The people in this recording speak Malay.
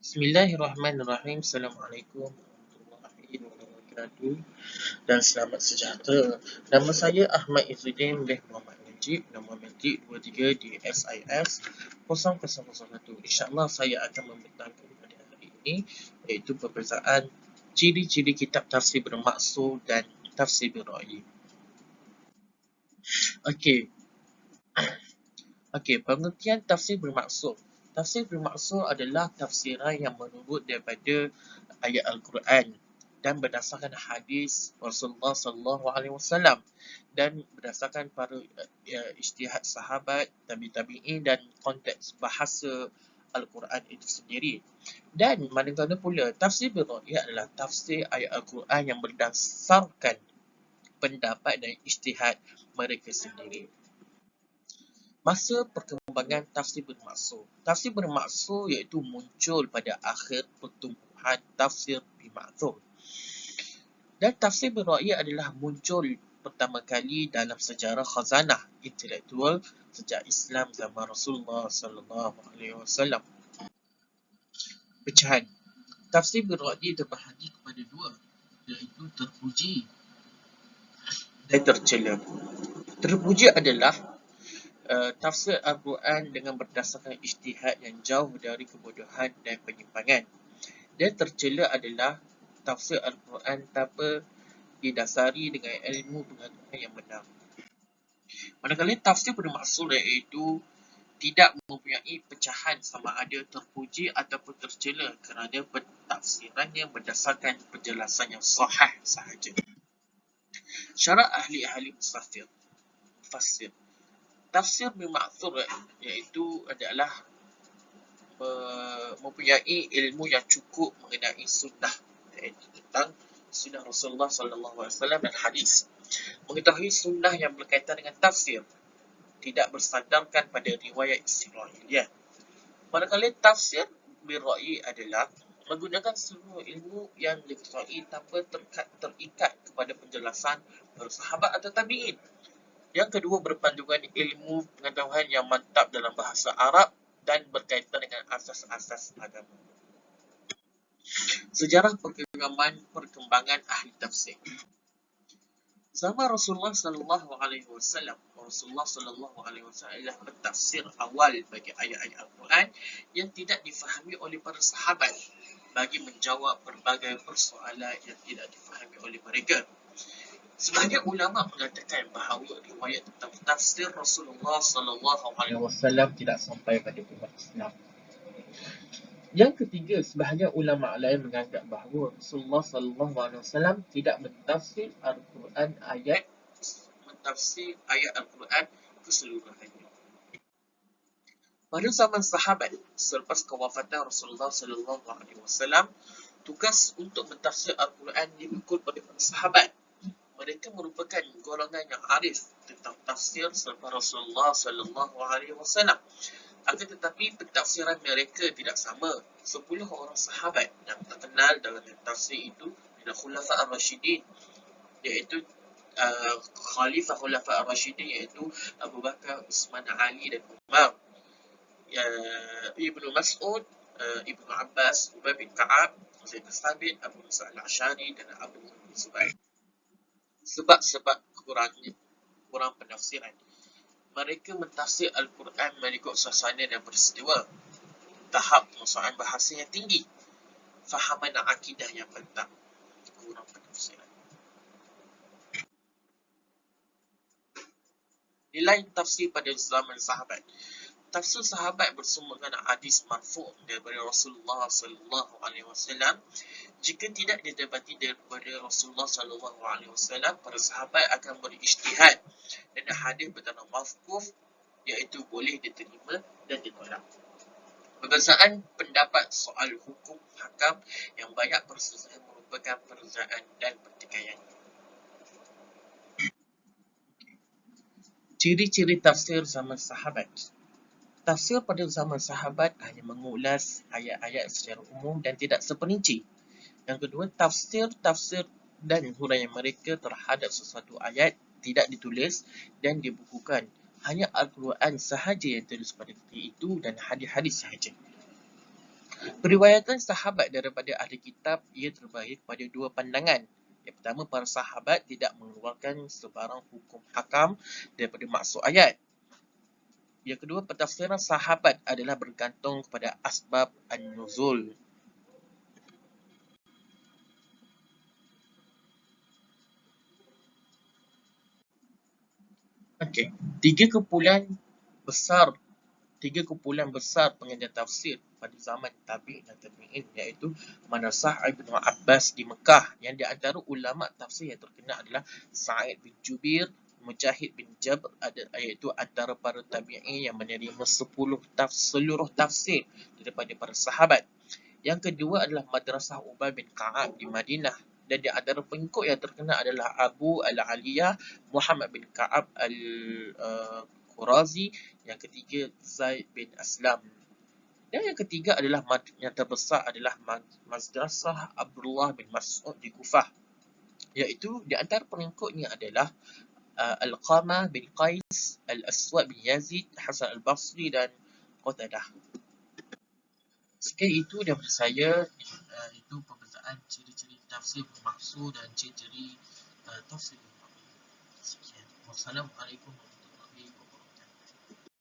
Bismillahirrahmanirrahim. Assalamualaikum warahmatullahi wabarakatuh dan selamat sejahtera. Nama saya Ahmad Izzuddin bin Muhammad Najib, nombor matrik 23 di SIS 0001. InsyaAllah saya akan membentangkan pada hari ini iaitu perbezaan ciri-ciri kitab tafsir bermaksud dan tafsir birra'i. Okey, pengertian tafsir bermaksud. Tafsir bermaksud adalah tafsiran yang menurut daripada ayat Al-Quran dan berdasarkan hadis Rasulullah SAW dan berdasarkan para ijtihad sahabat, tabi'in dan konteks bahasa Al-Quran itu sendiri. Dan manakala pula tafsir birra'i adalah tafsir ayat Al-Quran yang berdasarkan pendapat dan ijtihad mereka sendiri. Masa perkembangan tafsir bermaksud. Tafsir bermaksud iaitu muncul pada akhir pertumbuhan tafsir bimaksud. Dan tafsir birra'i adalah muncul pertama kali dalam sejarah khazanah intelektual sejak Islam zaman Rasulullah SAW. Pecahan. Tafsir birra'i terbahagi kepada dua, iaitu terpuji dan tercela. Terpuji adalah tafsir Al-Quran dengan berdasarkan ijtihad yang jauh dari kebodohan dan penyimpangan. Dan tercela adalah tafsir Al-Quran tanpa didasari dengan ilmu pengetahuan yang benar. Manakala tafsir bermaksud iaitu tidak mempunyai pecahan sama ada terpuji ataupun tercela kerana pentafsirannya berdasarkan penjelasan yang sahih sahaja. Syarat ahli-ahli mufassir. Tafsir bermaksud iaitu adalah mempunyai ilmu yang cukup mengenai sunnah, iaitu tentang sunnah Rasulullah SAW dan hadis. Mengetahui sunnah yang berkaitan dengan tafsir, tidak bersandarkan pada riwayat Israiliyah. Manakala tafsir birra'i adalah menggunakan seluruh ilmu yang diketahui tanpa terikat kepada penjelasan para sahabat atau tabi'in. Yang kedua, berpandukan ilmu pengetahuan yang mantap dalam bahasa Arab dan berkaitan dengan asas-asas agama. Sejarah perkembangan ahli tafsir. Zaman Rasulullah SAW, Rasulullah SAW adalah pentafsir awal bagi ayat-ayat Al-Quran yang tidak difahami oleh para sahabat bagi menjawab berbagai persoalan yang tidak difahami oleh mereka. Sebahagian ulama mengatakan bahawa riwayat tentang tafsir Rasulullah SAW tidak sampai pada umat Islam. Yang ketiga, sebahagian ulama lain menganggap bahawa Rasulullah SAW tidak mentafsir Al-Quran ayat keseluruhannya. Pada zaman sahabat, selepas kewafatan Rasulullah SAW, tugas untuk mentafsir Al-Quran dipikul oleh para sahabat. Mereka merupakan golongan yang arif tentang tafsir selepas Rasulullah SAW. Akan tetapi pentafsiran mereka tidak sama. 10 orang sahabat yang terkenal dalam tafsir itu adalah Khulafa' Ar-Rashidin, iaitu Khalifah Khulafa' Ar-Rashidin iaitu Abu Bakar, Uthman, Ali dan Umar, Ibnu Mas'ud, Ibnu Abbas, Ubay bin Ka'ab, Zaid bin Thabit, Abu Musa al-Ash'ari dan Abu Zubair. Sebab kurang penafsiran. Mereka mentafsir Al-Quran mengikut suasana dan peristiwa. Tahap penguasaan bahasa yang tinggi. Fahaman akidah yang penting. Kurang penafsiran. Nilai tafsir pada zaman sahabat. Tafsir sahabat bersumber dengan hadis marfu' daripada Rasulullah SAW. Jika tidak didapati daripada Rasulullah SAW, para sahabat akan berijtihad dan hadis bertanam mawquf, iaitu boleh diterima dan ditolak. Perbezaan pendapat soal hukum hakam yang banyak perselisihan merupakan perbezaan dan pertikaian. Ciri-ciri tafsir zaman sahabat. Tafsir pada zaman sahabat hanya mengulas ayat-ayat secara umum dan tidak seperinci. Yang kedua, tafsir dan huraian mereka terhadap sesuatu ayat tidak ditulis dan dibukukan. Hanya Al-Quran sahaja yang tulis pada ketika itu dan hadis-hadis sahaja. Periwayatan sahabat daripada ahli kitab ia terbahagi kepada dua pandangan. Yang pertama, para sahabat tidak mengeluarkan sebarang hukum hakam daripada maksud ayat. Yang kedua, pentafsiran sahabat adalah bergantung kepada asbab an-nuzul. Okey, tiga kumpulan besar pengajian tafsir pada zaman tabi'in dan tabi'in, iaitu Madrasah Ibnu Abbas di Mekah, yang di antara ulama tafsir yang terkenal adalah Sa'id bin Jubair, Mujahid bin Jabr, iaitu antara para tabi'in yang menerima seluruh tafsir daripada para sahabat. Yang kedua adalah Madrasah Ubay bin Ka'ab di Madinah, dan di antara pengikut yang terkenal adalah Abu Al-Aliyah Muhammad bin Ka'ab Al-Qurazi. Yang ketiga, Zaid bin Aslam. Dan yang ketiga adalah yang terbesar adalah Madrasah Abdullah bin Mas'ud di Kufah, iaitu di antara pengikutnya adalah Al-Qamah bin Qais, Al-Aswad bin Yazid, Hasan Al-Basri dan Qatadah. Sekian itu daripada saya, itu perbezaan ciri-ciri tafsir bermaksud dan ciri-ciri tafsir bermaksud. Sekian. Wassalamualaikum warahmatullahi wabarakatuh.